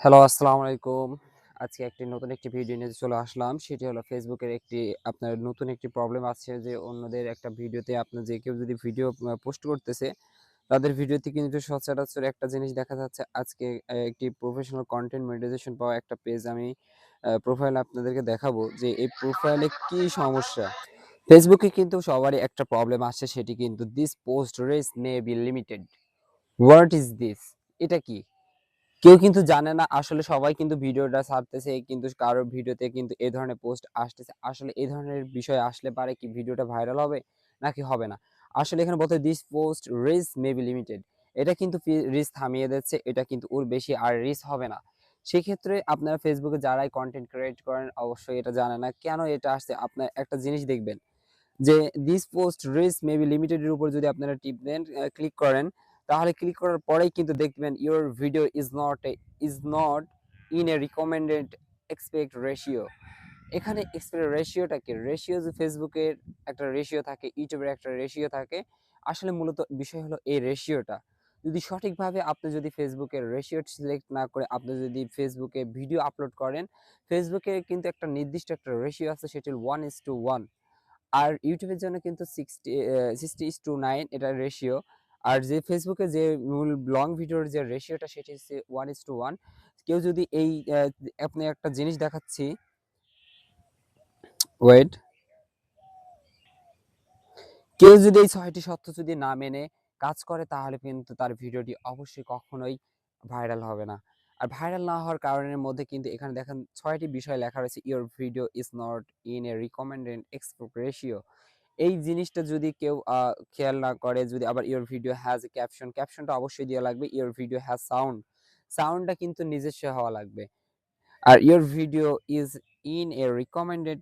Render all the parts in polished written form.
Hello, আসসালামু আলাইকুম। আজকে নতুন একটি ভিডিও নিয়ে চলে আসলাম। সেটি হলো ফেসবুকের আপনার নতুন একটি প্রবলেম আছে যে অন্যদের একটা ভিডিওতে আপনার যে কেউ যদি ভিডিও পোস্ট করতেছে, তাদের ভিডিওতে কিন্তু সচরাচর একটা জিনিস দেখা যাচ্ছে আজকে একটি প্রফেশনাল কনটেন্ট মনিটাইজেশন পাওয়া একটা পেজ আমি প্রোফাইল আপনাদেরকে দেখাবো যে এই প্রোফাইলে কি সমস্যা। ফেসবুকে কিন্তু সবারই একটা প্রবলেম আসে সেটি কিন্তু this post race may be limited. What is this? এটা কি? কেউ কিন্তু জানে না আসলে সবাই কিন্তু ভিডিওটা ছাড়তেছে কিন্তু কারোর ভিডিওতে কিন্তু এই ধরনের পোস্ট আসতেছে। আসলে এই ধরনের বিষয় আসলে পারে কি ভিডিওটা ভাইরাল হবে নাকি হবে না? আসলে এখানে বলতে this post rich may be limited. এটা কিন্তু রিচ থামিয়ে দিচ্ছে। এটা কিন্তু ওর বেশি আর রিচ হবে না। সেক্ষেত্রে আপনারা ফেসবুকে যারাই কনটেন্ট ক্রিয়েট করেন অবশ্যই এটা জানে না। কেন এটা আসছে? আপনার একটা জিনিস দেখবেন যে this post rich may be limited এর উপর যদি আপনারা টিপ দেন, ক্লিক করেন, তাহলে ক্লিক করার পরেই কিন্তু দেখবেন your video is not in a recommended expect ratio. এখানে এক্সপেক্ট রেশিওটা কি? রেশিও যে ফেসবুকের একটা রেশিও থাকে, ইউটিউবের একটা রেশিও থাকে। আসলে মূলত বিষয় হলো এই রেশিওটা। যদি সঠিকভাবে আপনি যদি ফেসবুকের রেশিও সিলেক্ট না করে আপনি যদি ফেসবুকে ভিডিও আপলোড করেন, ফেসবুকে কিন্তু একটা নির্দিষ্ট একটা রেশিও আছে সেটি হল 1:1। আর ইউটিউবের জন্য কিন্তু 60:9 এটা রেশিও। আর যে ফেসবুকে যে মূল লং ভিডিওর যে রেশিওটা সেটি হচ্ছে 1:1। কেউ যদি এই আপনি একটা জিনিস দেখাচ্ছি, ওয়েট। কেউ যদি এই ৬ টি শর্ত যদি না মেনে কাজ করে তাহলে কিন্তু তার ভিডিওটি অবশ্যই কখনোই ভাইরাল হবে না। আর ভাইরাল না হওয়ার কারণের মধ্যে কিন্তু এখানে দেখেন ৬ টি বিষয় লেখা রয়েছে, your video is not in a recommended export ratio. এই জিনিসটা যদি কেউ খেয়াল না করে, যদি আবার your video has a caption, ক্যাপশনটা অবশ্যই দেওয়া লাগবে। ইওর ভিডিও হ্যাজ সাউন্ড, সাউন্ডটা কিন্তু নিজস্ব হওয়া লাগবে। আর your video is in a recommended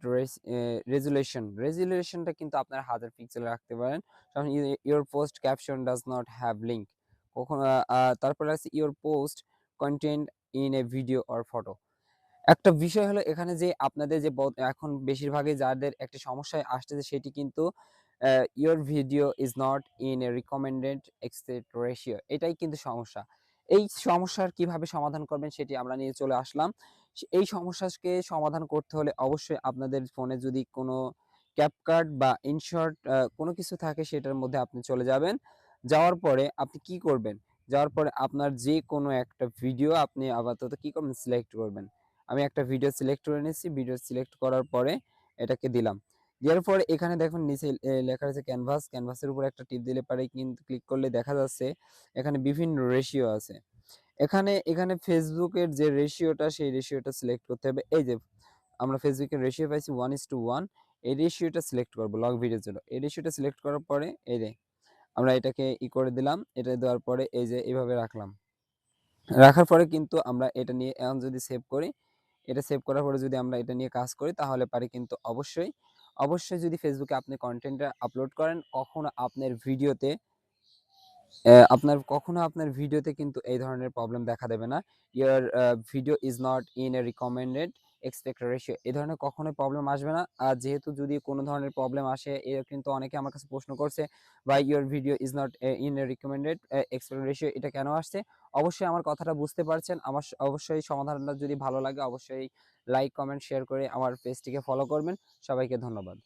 resolution, রেজুলেশনটা কিন্তু আপনারা 1000 পিক্সেল রাখতে পারেন। কারণ your post caption does not have link. কখনো তারপরে আছে your post content in a video or photo. একটা বিষয় হলো এখানে যে আপনাদের যে এখন বেশিরভাগই যাদের একটা সমস্যায় আসতেছে সেটি কিন্তু your video is not in a recommended expect ratio, এটাই কিন্তু সমস্যা। এই সমস্যার কিভাবে সমাধান করবেন সেটি আমরা নিয়ে চলে আসলাম। এই সমস্যাকে সমাধান করতে হলে অবশ্যই আপনাদের ফোনে যদি কোনো ক্যাপকাট বা ইনশর্ট কোনো কিছু থাকে সেটার মধ্যে আপনি চলে যাবেন। যাওয়ার পরে আপনি কি করবেন? যাওয়ার পরে আপনার যে কোনো একটা ভিডিও আপনি আপাতত কি করবেন? সিলেক্ট করবেন। আমি একটা ভিডিও সিলেক্ট করে নিচ্ছি। ভিডিও সিলেক্ট করার পরে এটাকে দিলাম। দেওয়ার পরে এখানে দেখুন নিচে লেখা রয়েছে ক্যানভাস। ক্যানভাসের উপর একটা টিপ দিলে পারে কিন্তু ক্লিক করলে দেখা যাচ্ছে এখানে বিভিন্ন রেশিও আছে। এখানে ফেসবুকের যে রেশিওটা সেই রেশিওটা সিলেক্ট করতে হবে। এই যে আমরা ফেসবুকের রেশিও পাইছি 1:1। এই রেশিওটা সিলেক্ট করব লং ভিডিওর জন্য। এই রেশিওটা সিলেক্ট করার পরে এই যে আমরা এটাকে করে দিলাম। এটা দেওয়ার পরে এই যে এভাবে রাখলাম। রাখার পরে কিন্তু আমরা এটা নিয়ে এখন যদি সেভ করি, এটা সেভ করার পরে যদি আমরা এটা নিয়ে কাজ করি তাহলে পারি কিন্তু অবশ্যই যদি ফেসবুকে আপনি কনটেন্টটা আপলোড করেন কখনো আপনার ভিডিওতে কিন্তু এই ধরনের প্রবলেম দেখা দেবে না। Your video is not in a recommended expect ratio, এই ধরনের কখনোই প্রবলেম আসবে না। আর যেহেতু যদি কোনো ধরনের প্রবলেম আসে কিন্তু অনেকে আমার কাছে প্রশ্ন করছে, ভাই your video is not in a recommended expect ratio এটা কেন আসছে? অবশ্যই আমার কথাটা বুঝতে পারছেন। আমার অবশ্যই সমাধানটা যদি ভালো লাগে অবশ্যই লাইক, কমেন্ট, শেয়ার করে আমার পেজটিকে ফলো করবেন। সবাইকে ধন্যবাদ।